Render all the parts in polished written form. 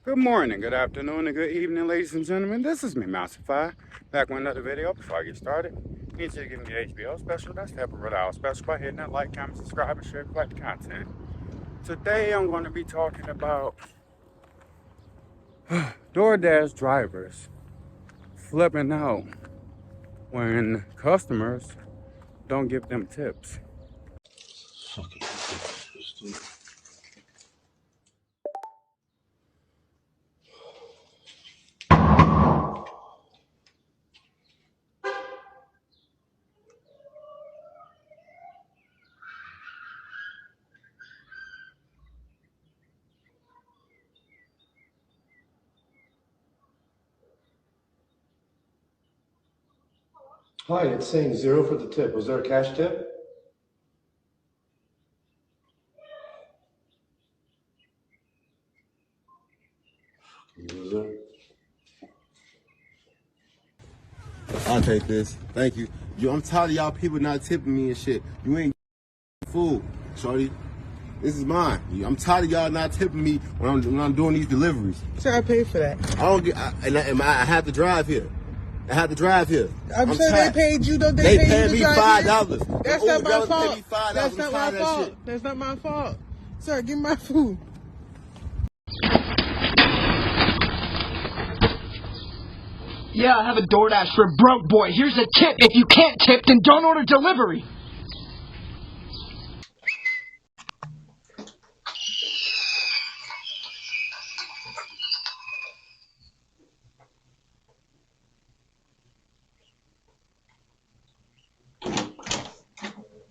Good morning, good afternoon, and good evening, ladies and gentlemen. This is me, Massify, back with another video. Before I get started, need you to give me the HBO special. That's the Happy Hour special by hitting that like, comment, subscribe, and share the content. Today, I'm going to be talking about Doordash drivers flipping out when customers don't give them tips. Fucking Hi, it's saying 0 for the tip. Was there a cash tip? Loser. I'll take this. Thank you. Yo, I'm tired of y'all people not tipping me and shit. You ain't fool, shorty. This is mine. I'm tired of y'all not tipping me when I'm doing these deliveries. Sir, I paid for that. I don't get. I have to drive here. I have to drive here. I'm sure tired. they paid you. Don't They paid paid you me to drive here? $5. That's not my fault. That's not my fault. That's not my fault. Sir, give me my food. Yeah, I have a Doordash for a broke boy. Here's a tip. If you can't tip, then don't order delivery.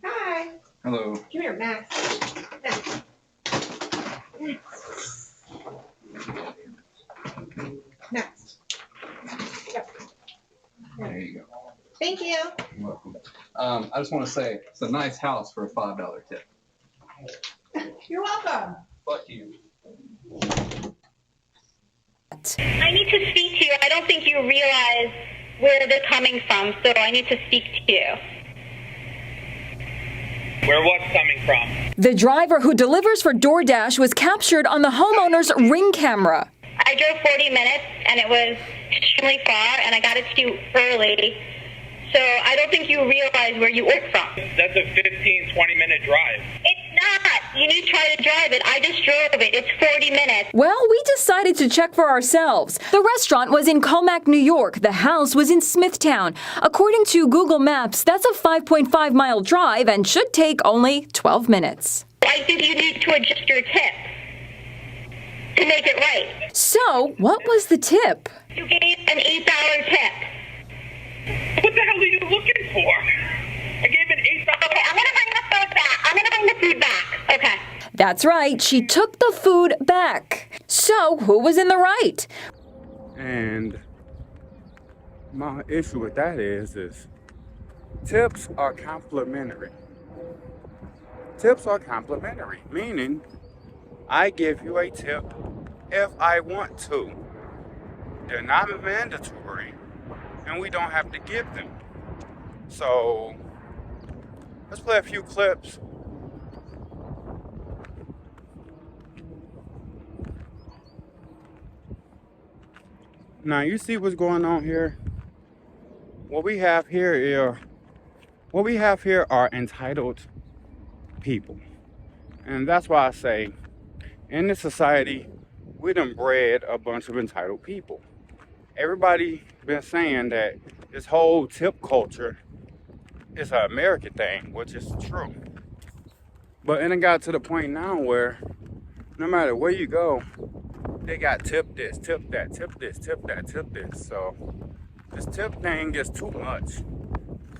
Hi. Hello. Come here, Max. Max. Next. Yep. There you go. Thank you. You're welcome. I just want to say it's a nice house for a $5 tip. You're welcome. Fuck you. I need to speak to you. I don't think you realize where they're coming from, so I need to speak to you. Where what's coming from? The driver who delivers for Doordash was captured on the homeowner's Ring camera. I drove 40 minutes, and it was extremely far, and I got it to you early. So I don't think you realize where you work from. That's a 15, 20-minute drive. It's not. You need to try to drive it. I just drove it. It's 40 minutes. Well, we decided to check for ourselves. The restaurant was in Comac, New York. The house was in Smithtown. According to Google Maps, that's a 5.5-mile drive and should take only 12 minutes. I think you need to adjust your tip to make it right. So, what was the tip? You gave an $8 tip. What the hell are you looking for? I gave an $8. Okay, I'm going to bring the food back. I'm going to bring the food back. Okay. That's right, she took the food back. So, who was in the right? And my issue with that is tips are complimentary. Tips are complimentary, meaning I give you a tip if I want to. They're not mandatory, and we don't have to give them. So, let's play a few clips. Now, you see what's going on here? What we have here are entitled people. And that's why I say, in this society, we done bred a bunch of entitled people. Everybody been saying that this whole tip culture is an American thing, which is true. But then it got to the point now where no matter where you go, they got tip this, tip that, tip this, tip that, tip this. So this tip thing is too much.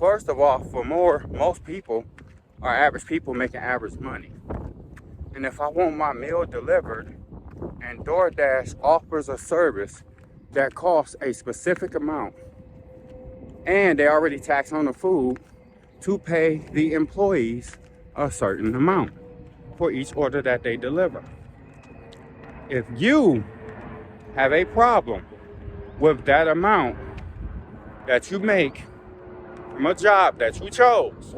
First of all, for most people are average people making average money. And if I want my meal delivered and DoorDash offers a service that costs a specific amount and they already tax on the food to pay the employees a certain amount for each order that they deliver. If you have a problem with that amount that you make from a job that you chose,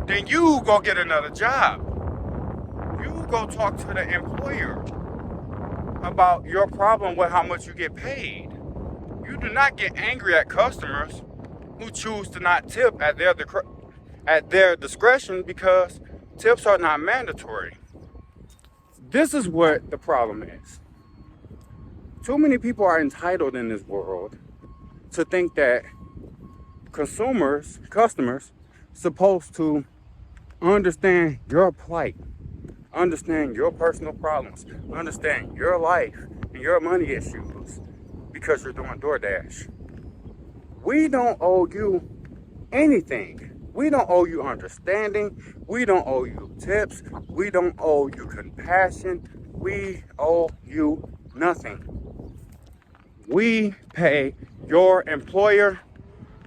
then you go get another job. You go talk to the employer about your problem with how much you get paid. You do not get angry at customers who choose to not tip at their discretion because tips are not mandatory. This is what the problem is. Too many people are entitled in this world to think that customers, supposed to understand your plight, understand your personal problems, understand your life and your money issues because you're doing Doordash. We don't owe you anything. We don't owe you understanding. We don't owe you tips. We don't owe you compassion. We owe you nothing. We pay your employer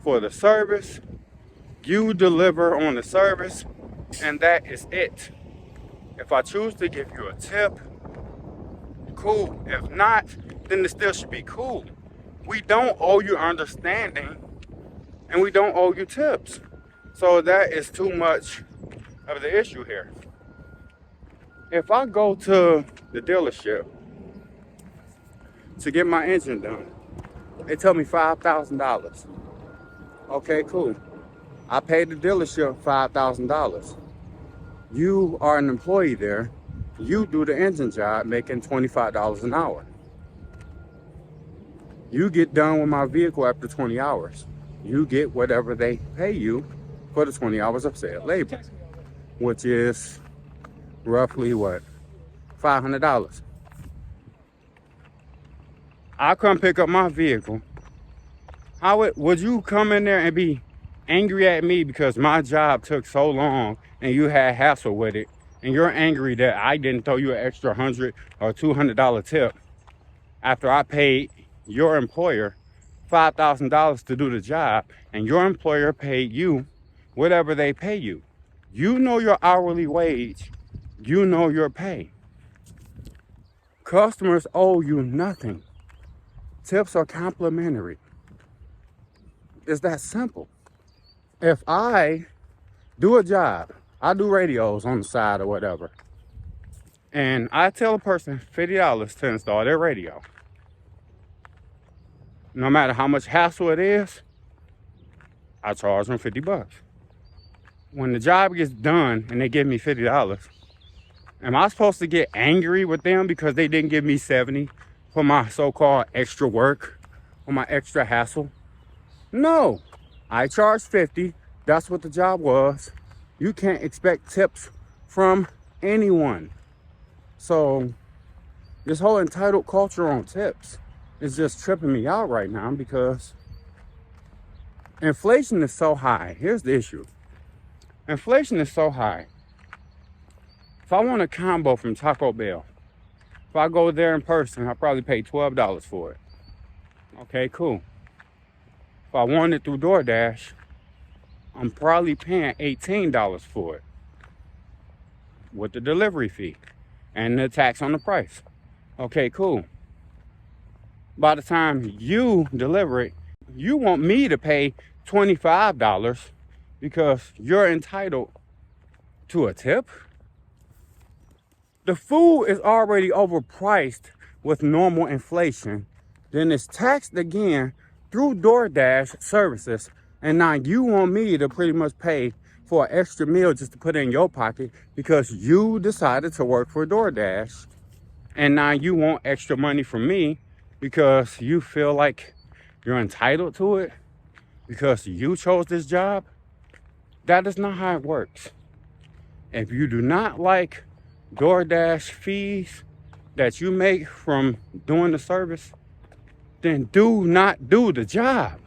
for the service. You deliver on the service, and that is it. If I choose to give you a tip, cool. If not, then it still should be cool. We don't owe you understanding, and we don't owe you tips. So that is too much of the issue here. If I go to the dealership to get my engine done, they tell me $5,000. Okay, cool. I paid the dealership $5,000. You are an employee there. You do the engine job making $25 an hour. You get done with my vehicle after 20 hours. You get whatever they pay you for the 20 hours of said labor, which is roughly what? $500. I come pick up my vehicle. Would you come in there and be angry at me because my job took so long and you had hassle with it, and you're angry that I didn't throw you an extra $100 or $200 tip after I paid your employer $5,000 to do the job, and your employer paid you whatever they pay you? You know your hourly wage. You know your pay. Customers owe you nothing. Tips are complimentary. It's that simple. If I do a job, I do radios on the side or whatever, and I tell a person $50 to install their radio, no matter how much hassle it is, I charge them $50. When the job gets done and they give me $50, am I supposed to get angry with them because they didn't give me $70 for my so-called extra work or my extra hassle? No, I charge $50. That's what the job was. You can't expect tips from anyone. So this whole entitled culture on tips is just tripping me out right now because inflation is so high. Here's the issue. Inflation is so high. If I want a combo from Taco Bell, if I go there in person, I probably pay $12 for it. Okay, cool. If I want it through Doordash, I'm probably paying $18 for it with the delivery fee and the tax on the price. Okay, cool. By the time you deliver it, you want me to pay $25 because you're entitled to a tip? The food is already overpriced with normal inflation. Then it's taxed again through Doordash services. And now you want me to pretty much pay for an extra meal just to put in your pocket because you decided to work for Doordash. And now you want extra money from me because you feel like you're entitled to it because you chose this job. That is not how it works. If you do not like Doordash fees that you make from doing the service, then do not do the job.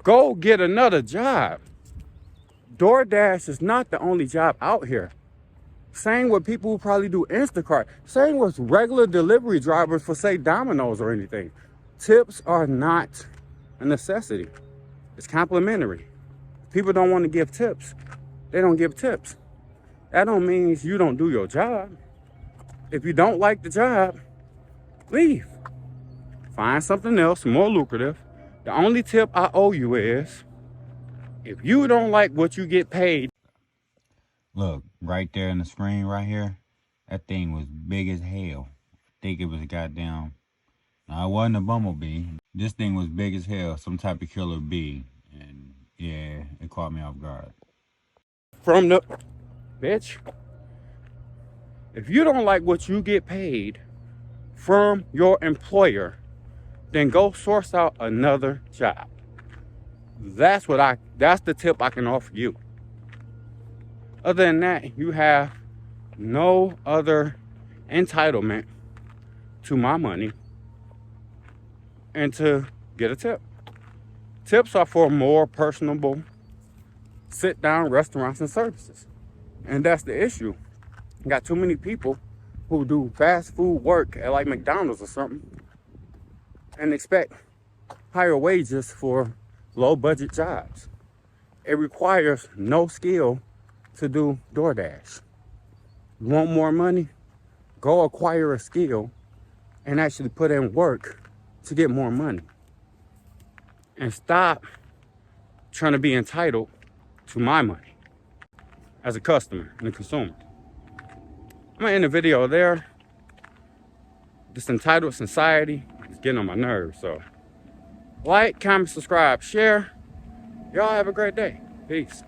Go get another job. Doordash is not the only job out here. Same with people who probably do Instacart. Same with regular delivery drivers for, say, Domino's or anything. Tips are not a necessity. It's complimentary. People don't want to give tips. They don't give tips. That don't mean you don't do your job. If you don't like the job, leave. Find something else more lucrative. The only tip I owe you is, if you don't like what you get paid. Look, right there in the screen right here, that thing was big as hell. think it was a goddamn. No, it wasn't a bumblebee. This thing was big as hell, some type of killer bee. And yeah, it caught me off guard. From the bitch, if you don't like what you get paid from your employer, then go source out another job. That's the tip I can offer you. Other than that, you have no other entitlement to my money and to get a tip. Tips are for more personable sit-down restaurants and services. And that's the issue. You got too many people who do fast food work at like McDonald's or something and expect higher wages for low budget jobs. It requires no skill to do Doordash. You want more money? Go acquire a skill and actually put in work to get more money. And stop trying to be entitled to my money as a customer and a consumer. I'm gonna end the video there. This entitled society is getting on my nerves. So like, comment, subscribe, share. Y'all have a great day. Peace.